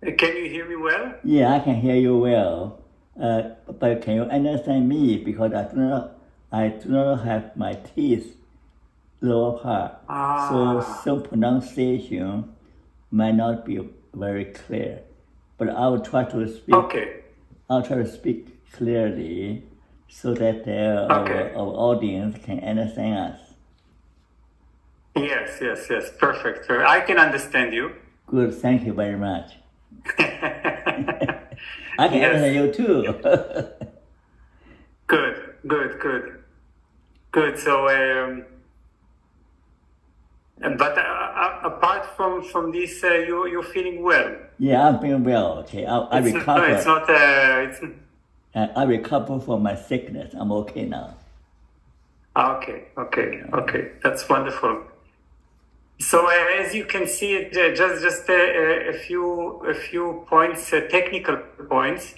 Can you hear me well? Yeah, I can hear you well. But can you understand me? Because I do not have my teeth lower part, so Ah, some pronunciation might not be very clear. But okay, I'll try to speak clearly so that okay. our audience can understand us. Yes. Perfect. I can understand you. Good, thank you very much. I can Yes. understand you too. Good. So, but apart from this, you're feeling well. Yeah, I'm feeling well. Okay, I It's no, it's recover. not. It's I recover from my sickness. I'm okay now. okay. That's wonderful. So as you can see, just a few points, technical points.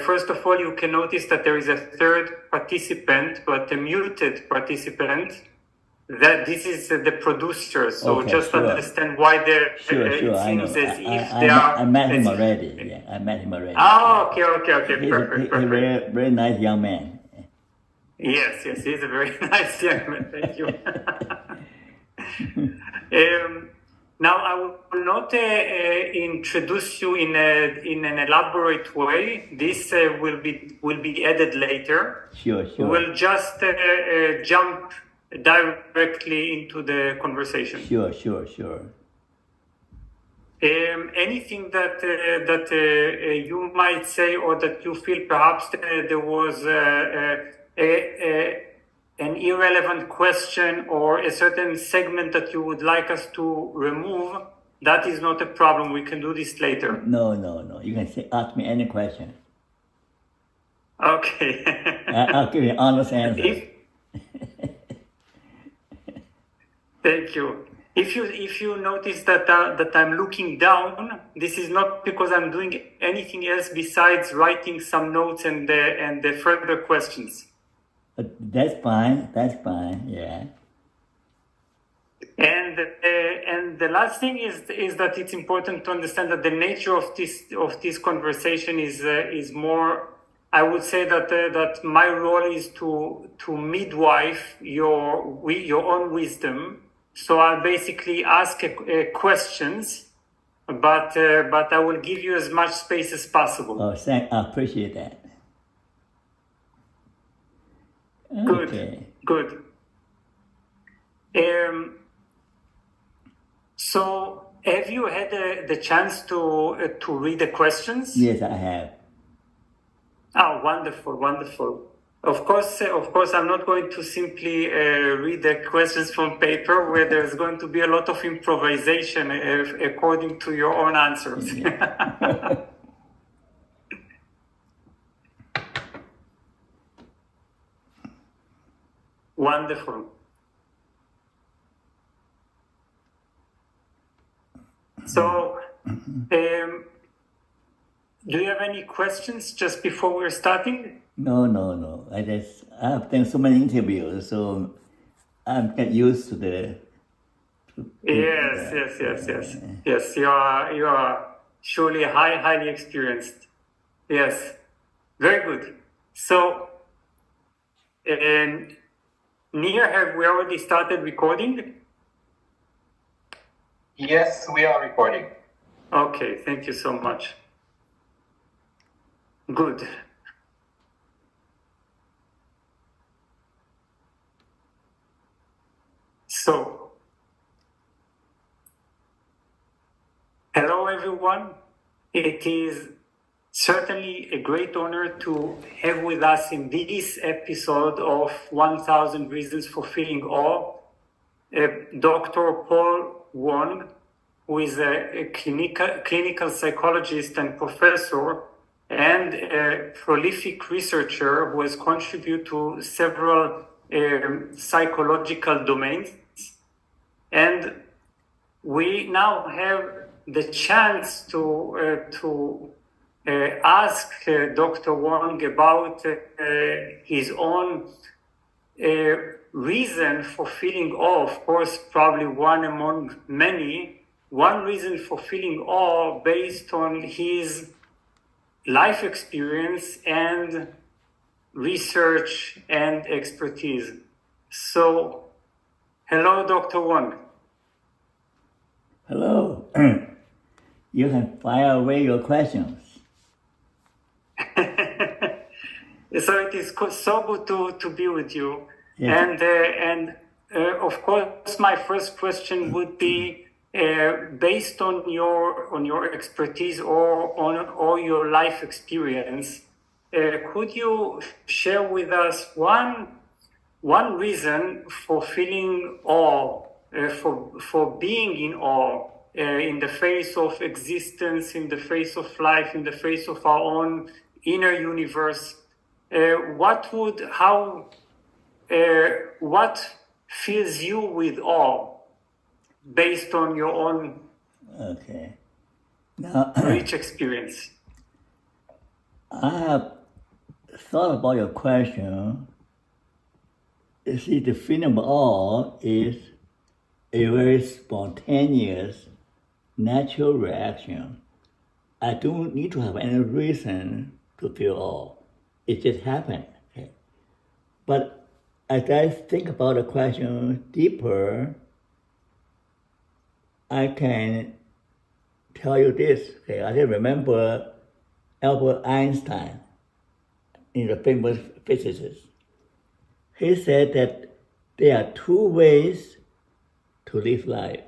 First of all, you can notice that there is a third participant, but a muted participant. That this is the producer. So Okay, just sure. understand why there. Sure, It I seems know. as if they I are met him as if. already. Yeah, I met him already. Yeah. Oh, okay. He's a Perfect. very nice young man. Yes. He's a very nice young man. Thank you. Now, I will not introduce you in an elaborate way. This will be added later. Sure. We'll just jump directly into the conversation. Sure. Anything that you might say, or that you feel perhaps there was an irrelevant question or a certain segment that you would like us to remove, that is not a problem. We can do this later. No. You can ask me any question. Okay. I'll give you an honest answer. Thank you. If you notice that I'm looking down, this is not because I'm doing anything else besides writing some notes and the further questions. That's fine. Yeah. And the last thing is that it's important to understand that the nature of this conversation is more. I would say that my role is to midwife your own wisdom. So I'll basically ask questions, but I will give you as much space as possible. Oh, I appreciate that. Okay. Good. So, have you had the chance to read the questions? Yes, I have. Oh, wonderful. Of course, I'm not going to simply read the questions from paper where there's going to be a lot of improvisation according to your own answers. Yeah. Wonderful. So, do you have any questions just before we're starting? No. I've done so many interviews, so I'm get used to the. Yes. You are surely highly experienced. Yes, very good. So, Nir, have we already started recording? Yes, we are recording. Okay, thank you so much. Good. So, hello everyone. It is certainly a great honor to have with us in this episode of 1000 Reasons for Feeling Awe, Dr. Paul Wong, who is a clinical psychologist and professor and a prolific researcher who has contributed to several psychological domains. And we now have the chance to ask Dr. Wong about his own reason for feeling awe. Of course, probably one among many, one reason for feeling awe based on his life experience and research and expertise. So, hello, Dr. Wong. Hello. You can fire away your questions. So it is so good to be with you. Yes. And of course, my first question would be based on your expertise or your life experience. Could you share with us one reason for feeling awe, for being in awe in the face of existence, in the face of life, in the face of our own inner universe? What fills you with awe based on your own Okay. Now, rich experience? I have thought about your question. You see, the feeling of awe is a very spontaneous, natural reaction. I don't need to have any reason to feel awe. It just happened. Okay? But as I think about the question deeper, I can tell you this. Okay? I can remember Albert Einstein, the famous physicist. He said that there are two ways to live life.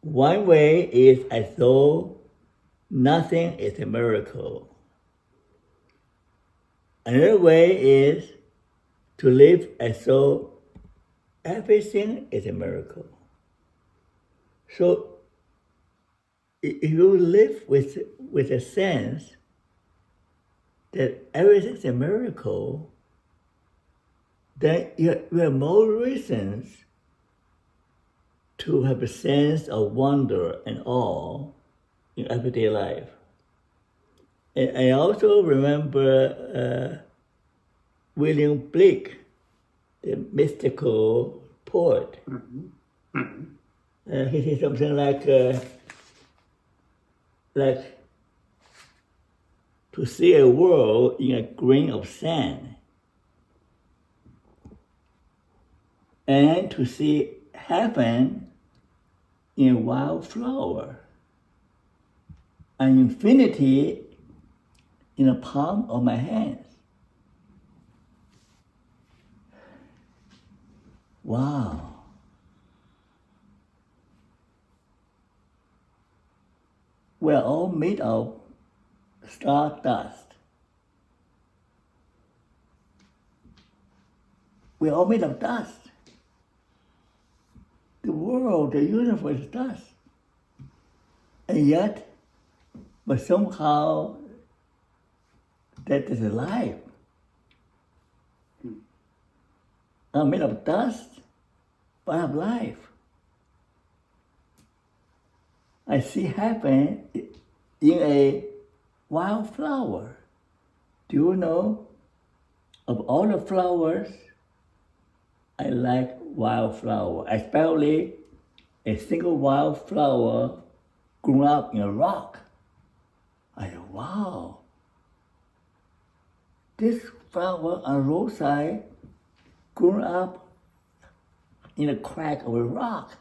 One way is as though nothing is a miracle. Another way is to live as though everything is a miracle. So if you live with a sense that everything is a miracle, then you have more reasons to have a sense of wonder and awe in everyday life. And I also remember William Blake, the mystical poet. He said something like to see a world in a grain of sand, and to see heaven in a wildflower, and infinity in the palm of my hands. Wow. We're all made of stardust. We're all made of dust. The world, the universe is dust. And yet, but somehow, that is alive. I'm made of dust, but I have life. I see heaven in a wildflower. Do you know, of all the flowers, I like wildflower, especially a single wildflower grown up in a rock. I said, wow, this flower on roadside grown up in a crack of a rock.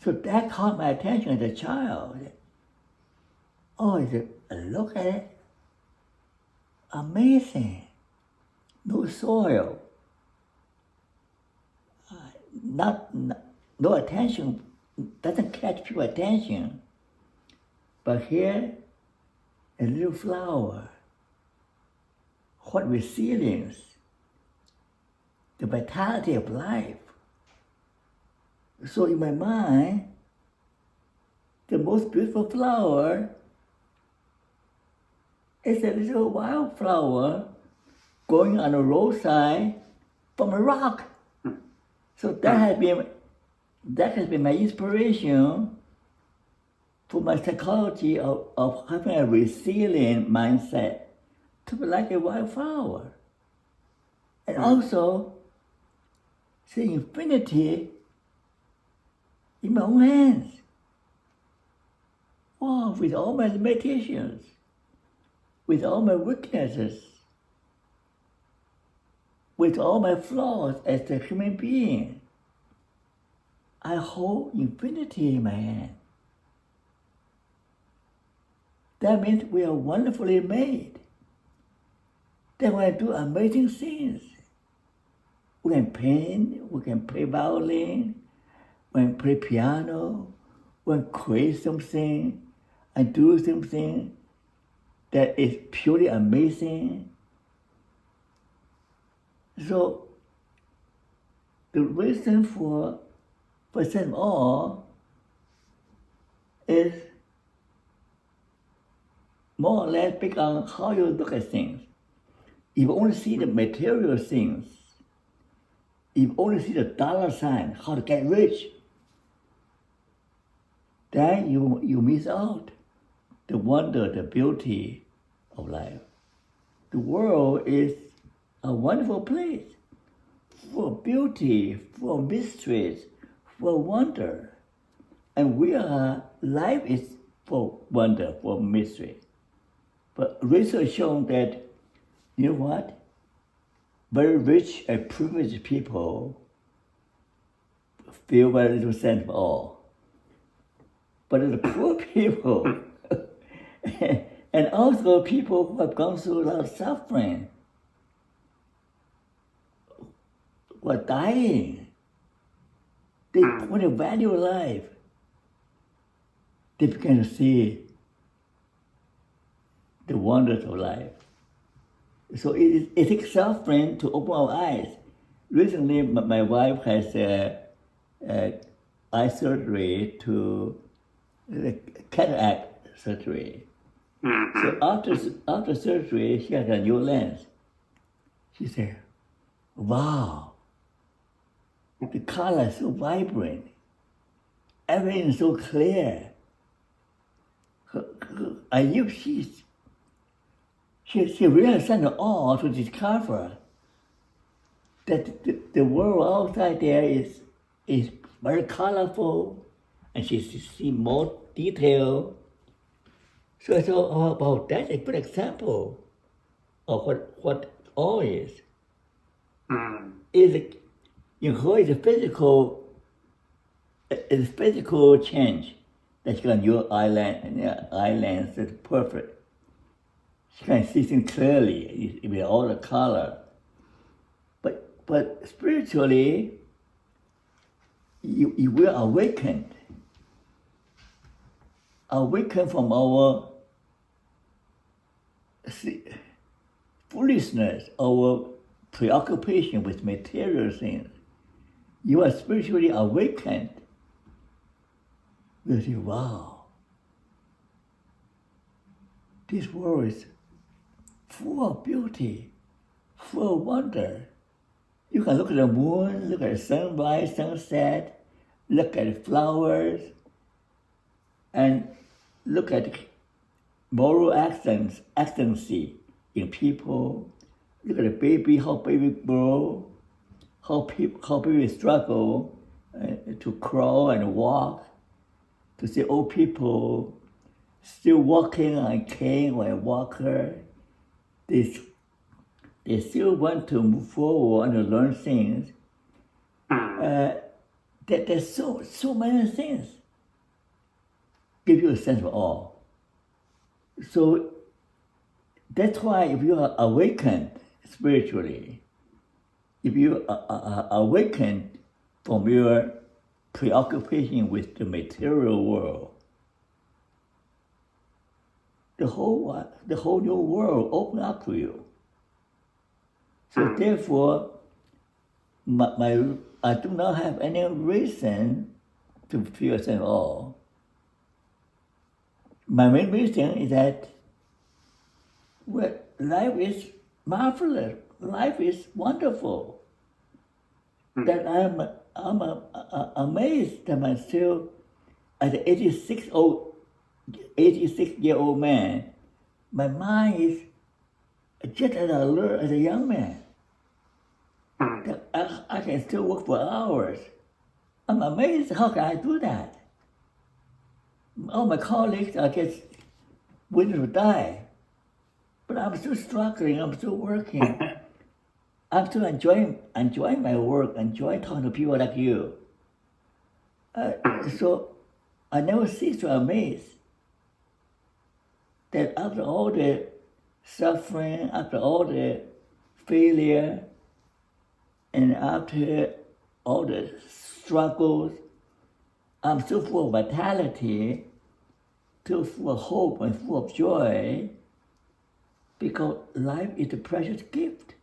So that caught my attention as a child. Oh, I said, look at it. Amazing. No soil. No attention, doesn't catch people's attention. But here, a little flower. What resilience. The vitality of life. So in my mind, the most beautiful flower is a little wildflower growing on the roadside from a rock. So that has been my inspiration for my psychology of having a resilient mindset to be like a wildflower. And also, see, infinity in my own hands. Wow, with all my limitations, with all my weaknesses, with all my flaws as a human being, I hold infinity in my hand. That means we are wonderfully made. Then we do amazing things. We can paint, we can play violin, we can play piano, we can create something and do something that is purely amazing. So the reason for sense of awe is more or less based on how you look at things. If you only see the material things, if you only see the dollar sign, how to get rich, then you miss out the wonder, the beauty of life. The world is a wonderful place, full of beauty, full of mysteries, full of wonder. And life is full of wonder, full of mystery. But research shown that, you know what? Very rich and privileged people feel very little sense of awe. But the poor people, and also people who have gone through a lot of suffering, who are dying, when they value life, they begin to see the wonders of life. So it takes suffering to open our eyes. Recently, my wife has eye surgery cataract surgery. So after surgery, she had a new lens. She said, wow, the color is so vibrant. Everything is so clear. I knew she really has such an awe to discover that the world outside there is very colorful, and she sees more detail. So I thought, oh, about that's a good example of what awe is. In her, it's a physical change that you can use eyelens that's perfect. She can see things clearly with all the color. But spiritually, you will awaken from our foolishness, our preoccupation with material things. You are spiritually awakened. You say, wow, this world is full of beauty, full of wonder. You can look at the moon, look at the sunrise, sunset, look at the flowers, and look at moral accency in people. Look at the baby, how baby grow, how baby struggle to crawl and walk. To see old people still walking on a cane or a walker. They still want to move forward and learn things. There's so many things give you a sense of awe. So that's why if you are awakened spiritually, if you are awakened from your preoccupation with the material world, the whole new world open up to you. So therefore, I do not have any reason to feel sense of awe. My main reason is that life is marvelous, life is wonderful. That I'm amazed that I'm still, as an 86-year-old man, my mind is just as alert as a young man. That I can still work for hours I'm amazed how can I do that. All my colleagues are just willing to die. But I'm still struggling, I'm still working. I'm still enjoying my work, enjoying talking to people like you. So I never cease to amaze that after all the suffering, after all the failure, and after all the struggles, I'm still full of vitality, still full of hope and full of joy, because life is a precious gift.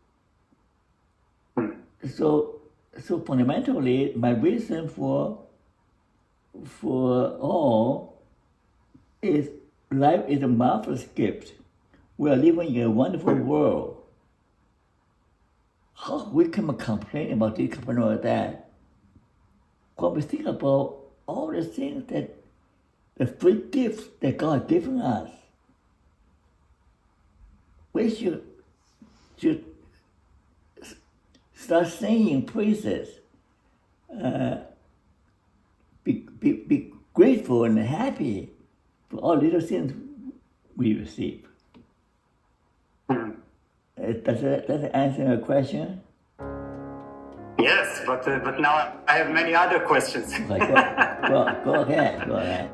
So fundamentally, my reason for all is life is a marvelous gift. We are living in a wonderful world. How we can complain about this, complain about that? When we think about all the things that the free gifts that God has given us, we should start singing praises. Be grateful and happy for all little things we receive. Does that answer your question? Yes, but now I have many other questions. Go ahead.